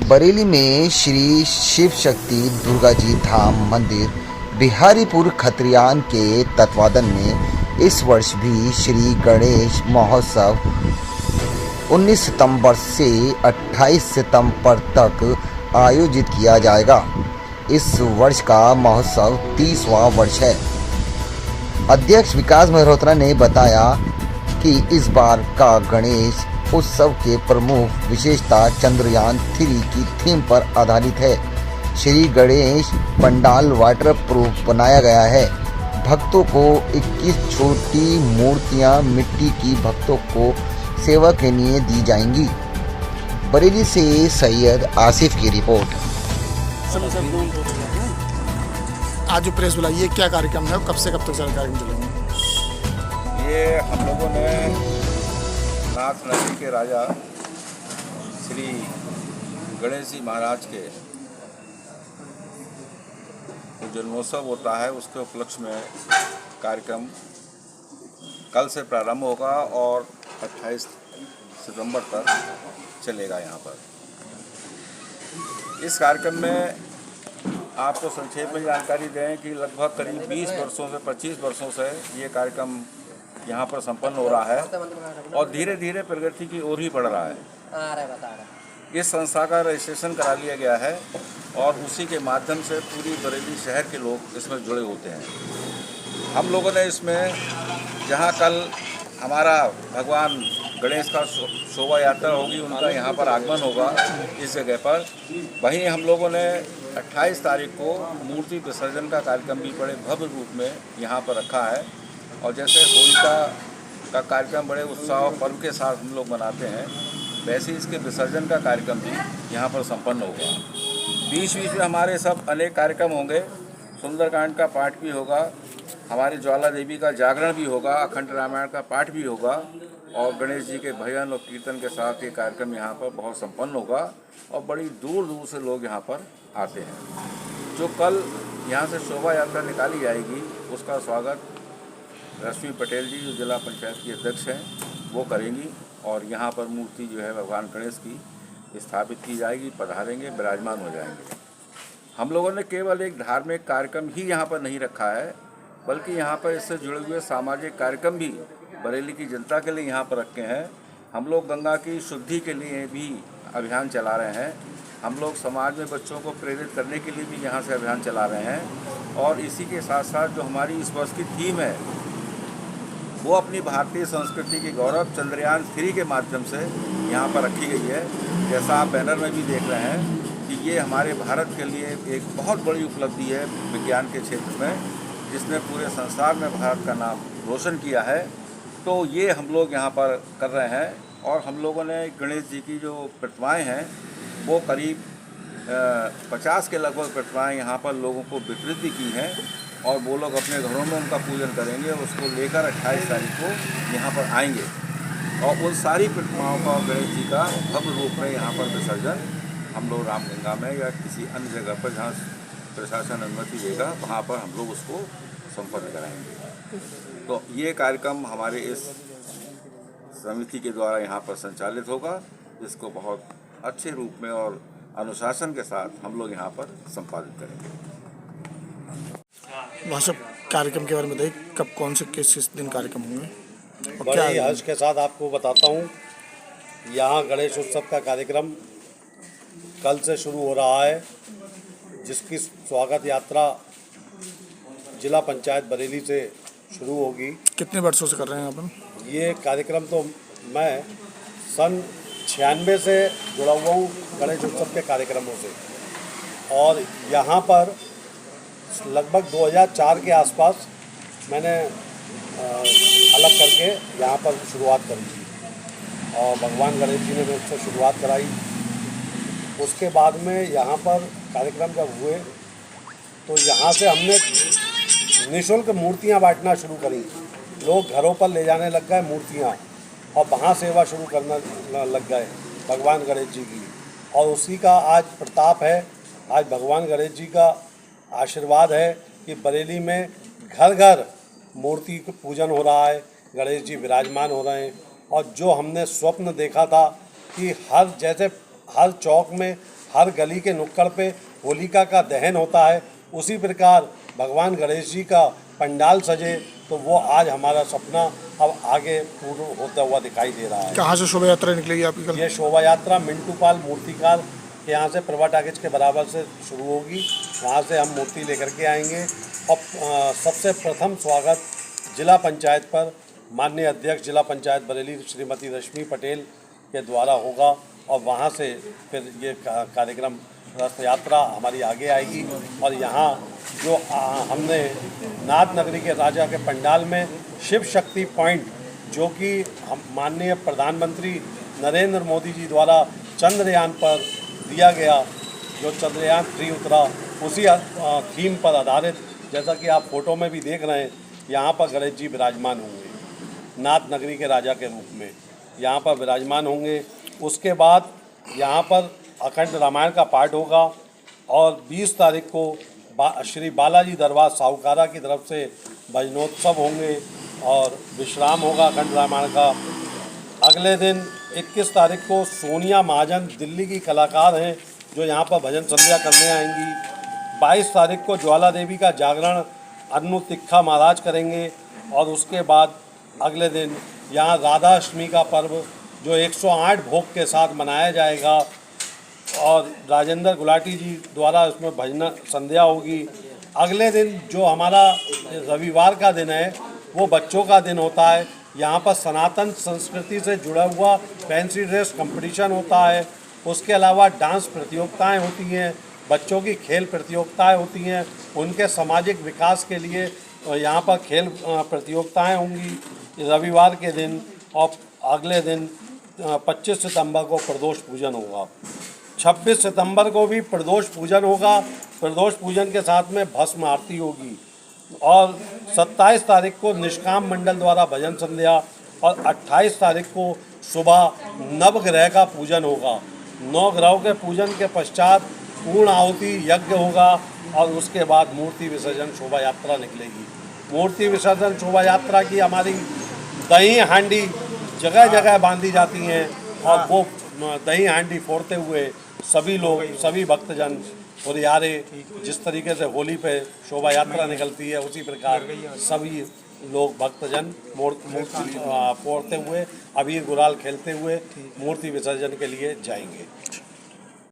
बरेली में श्री शिव शक्ति दुर्गा जी धाम मंदिर बिहारीपुर खत्रियान के तत्वाधान में इस वर्ष भी श्री गणेश महोत्सव 19 सितंबर से 28 सितंबर तक आयोजित किया जाएगा। इस वर्ष का महोत्सव 30वां वर्ष है। अध्यक्ष विकास मल्होत्रा ने बताया कि इस बार का गणेश उत्सव के प्रमुख विशेषता चंद्रयान 3 की थीम पर आधारित है। श्री गणेश पंडाल वाटर प्रूफ बनाया गया है। भक्तों को 21 छोटी मूर्तियां मिट्टी की भक्तों को सेवा के लिए दी जाएंगी। बरेली से सैयद आसिफ की रिपोर्ट। आज जो प्रेस बुलाई है, क्या कार्यक्रम है और कब से कब तक सारे कार्यक्रम चलेंगे? ये हम लोगों ने नाथ नदी के राजा श्री गणेश जी महाराज के जन्मोत्सव होता है, उसके उपलक्ष्य में कार्यक्रम कल से प्रारंभ होगा और 28 सितंबर तक चलेगा। यहाँ पर इस कार्यक्रम में आपको संक्षेप में जानकारी दें कि लगभग करीब 20 वर्षों से 25 वर्षों से ये कार्यक्रम यहाँ पर संपन्न हो रहा है और धीरे धीरे प्रगति की ओर ही बढ़ रहा है। इस संस्था का रजिस्ट्रेशन करा लिया गया है और उसी के माध्यम से पूरी बरेली शहर के लोग इसमें जुड़े होते हैं। हम लोगों ने इसमें जहाँ कल हमारा भगवान गणेश का शोभा यात्रा होगी, उनका यहाँ पर आगमन होगा इस जगह पर, वहीं हम लोगों ने 28 तारीख को मूर्ति विसर्जन का कार्यक्रम भी बड़े भव्य रूप में यहाँ पर रखा है। और जैसे होलिका का कार्यक्रम बड़े उत्साह और पर्व के साथ हम लोग मनाते हैं, वैसे इसके विसर्जन का कार्यक्रम भी यहाँ पर संपन्न होगा। बीच बीच में हमारे सब अनेक कार्यक्रम होंगे। सुंदरकांड का पाठ भी होगा, हमारी ज्वाला देवी का जागरण भी होगा, अखंड रामायण का पाठ भी होगा और गणेश जी के भजन और कीर्तन के साथ ये कार्यक्रम यहाँ पर बहुत संपन्न होगा और बड़ी दूर दूर से लोग यहाँ पर आते हैं। जो कल यहाँ से शोभा यात्रा निकाली जाएगी, उसका स्वागत रश्मि पटेल जी, जो जिला पंचायत की अध्यक्ष हैं, वो करेंगी और यहाँ पर मूर्ति जो है भगवान गणेश की स्थापित की जाएगी, पधारेंगे, विराजमान हो जाएंगे। हम लोगों ने केवल एक धार्मिक कार्यक्रम ही यहाँ पर नहीं रखा है, बल्कि यहाँ पर इससे जुड़े हुए सामाजिक कार्यक्रम भी बरेली की जनता के लिए यहाँ पर रखे हैं। हम लोग गंगा की शुद्धि के लिए भी अभियान चला रहे हैं। हम लोग समाज में बच्चों को प्रेरित करने के लिए भी यहाँ से अभियान चला रहे हैं और इसी के साथ साथ जो हमारी इस वर्ष की थीम है, वो अपनी भारतीय संस्कृति की गौरव चंद्रयान 3 के माध्यम से यहाँ पर रखी गई है। जैसा आप बैनर में भी देख रहे हैं कि ये हमारे भारत के लिए एक बहुत बड़ी उपलब्धि है विज्ञान के क्षेत्र में, जिसने पूरे संसार में भारत का नाम रोशन किया है। तो ये हम लोग यहाँ पर कर रहे हैं और हम लोगों ने गणेश जी की जो प्रतिमाएँ हैं, वो करीब 50 के लगभग प्रतिमाएँ यहाँ पर लोगों को वितरित भी की हैं और वो लोग अपने घरों में उनका पूजन करेंगे और उसको लेकर 28 तारीख को यहाँ पर आएंगे और उन सारी प्रतिमाओं का गणेश जी का भव्य रूप में यहाँ पर विसर्जन हम लोग रामगंगा में या किसी अन्य जगह पर जहाँ प्रशासन अनुमति देगा, वहाँ पर हम लोग उसको संपन्न कराएंगे। तो ये कार्यक्रम हमारे इस समिति के द्वारा यहाँ पर संचालित होगा, जिसको बहुत अच्छे रूप में और अनुशासन के साथ हम लोग यहाँ पर संपादित करेंगे। वहाँ सब कार्यक्रम के बारे में बताइए, कब कौन से किस दिन कार्यक्रम होंगे? बड़े हर्ष के साथ आपको बताता हूँ, यहाँ गणेश उत्सव का कार्यक्रम कल से शुरू हो रहा है, जिसकी स्वागत यात्रा जिला पंचायत बरेली से शुरू होगी। कितने वर्षों से कर रहे हैं आप? ये कार्यक्रम तो मैं सन 96 से जुड़ा हुआ हूँ गणेश उत्सव के कार्यक्रमों से और यहाँ पर लगभग 2004 के आसपास मैंने अलग करके यहाँ पर शुरुआत करी थी और भगवान गणेश जी ने मुझसे शुरुआत कराई। उसके बाद में यहाँ पर कार्यक्रम जब हुए तो यहाँ से हमने निःशुल्क मूर्तियाँ बांटना शुरू करी। लोग घरों पर ले जाने लग गए मूर्तियाँ और वहाँ सेवा शुरू करना लग गए भगवान गणेश जी की, और उसी का आज प्रताप है। आज भगवान गणेश जी का आशीर्वाद है कि बरेली में घर घर मूर्ति पूजन हो रहा है, गणेश जी विराजमान हो रहे हैं। और जो हमने स्वप्न देखा था कि हर चौक में हर गली के नुक्कड़ पे होलिका का दहन होता है, उसी प्रकार भगवान गणेश जी का पंडाल सजे, तो वो आज हमारा सपना अब आगे पूर्ण होता हुआ दिखाई दे रहा है। कहाँ से शोभा यात्रा निकलेगी आपकी कल? ये शोभा यात्रा मिंटू पाल मूर्तिकार के यहाँ से प्रभा टाकिज के बराबर से शुरू होगी, वहाँ से हम मूर्ति लेकर के आएंगे और सबसे प्रथम स्वागत जिला पंचायत पर माननीय अध्यक्ष जिला पंचायत बरेली श्रीमती रश्मि पटेल के द्वारा होगा और वहाँ से फिर ये कार्यक्रम रथ यात्रा हमारी आगे आएगी। और यहाँ जो हमने नाथ नगरी के राजा के पंडाल में शिव शक्ति पॉइंट, जो कि हम माननीय प्रधानमंत्री नरेंद्र मोदी जी द्वारा चंद्रयान पर दिया गया, जो चंद्रयान 3 उतरा, उसी थीम पर आधारित, जैसा कि आप फोटो में भी देख रहे हैं, यहाँ पर गणेश जी विराजमान होंगे नाथ नगरी के राजा के रूप में, यहाँ पर विराजमान होंगे। उसके बाद यहाँ पर अखंड रामायण का पाठ होगा और 20 तारीख को श्री बालाजी दरबार साहूकारा की तरफ से भजनोत्सव होंगे और विश्राम होगा अखंड रामायण का। अगले दिन 21 तारीख को सोनिया महाजन दिल्ली की कलाकार हैं जो यहाँ पर भजन संध्या करने आएंगी। 22 तारीख को ज्वाला देवी का जागरण अन्नू तिखा महाराज करेंगे और उसके बाद अगले दिन यहाँ राधा अष्टमी का पर्व जो 108 भोग के साथ मनाया जाएगा और राजेंद्र गुलाटी जी द्वारा इसमें भजन संध्या होगी। अगले दिन जो हमारा रविवार का दिन है वो बच्चों का दिन होता है। यहाँ पर सनातन संस्कृति से जुड़ा हुआ फैंसी ड्रेस कंपटीशन होता है, उसके अलावा डांस प्रतियोगिताएं होती हैं, बच्चों की खेल प्रतियोगिताएं होती हैं, उनके सामाजिक विकास के लिए यहाँ पर खेल प्रतियोगिताएं होंगी रविवार के दिन। और अगले दिन 25 सितंबर को प्रदोष पूजन होगा। 26 सितंबर को भी प्रदोष पूजन होगा, प्रदोष पूजन के साथ में भस्म आरती होगी। और 27 तारीख को निष्काम मंडल द्वारा भजन संध्या और 28 तारीख को सुबह नवग्रह का पूजन होगा। 9 ग्रहों के पूजन के पश्चात पूर्ण आहुति यज्ञ होगा और उसके बाद मूर्ति विसर्जन शोभा यात्रा निकलेगी। मूर्ति विसर्जन शोभा यात्रा की हमारी दही हांडी जगह जगह बांधी जाती हैं और वो दही हांडी फोड़ते हुए सभी लोग, सभी भक्तजन और यारे जिस तरीके से होली पे शोभा यात्रा निकलती है उसी प्रकार सभी लोग भक्तजन मूर्ति फोड़ते हुए अबीर गुलाल खेलते हुए मूर्ति विसर्जन के लिए जाएंगे।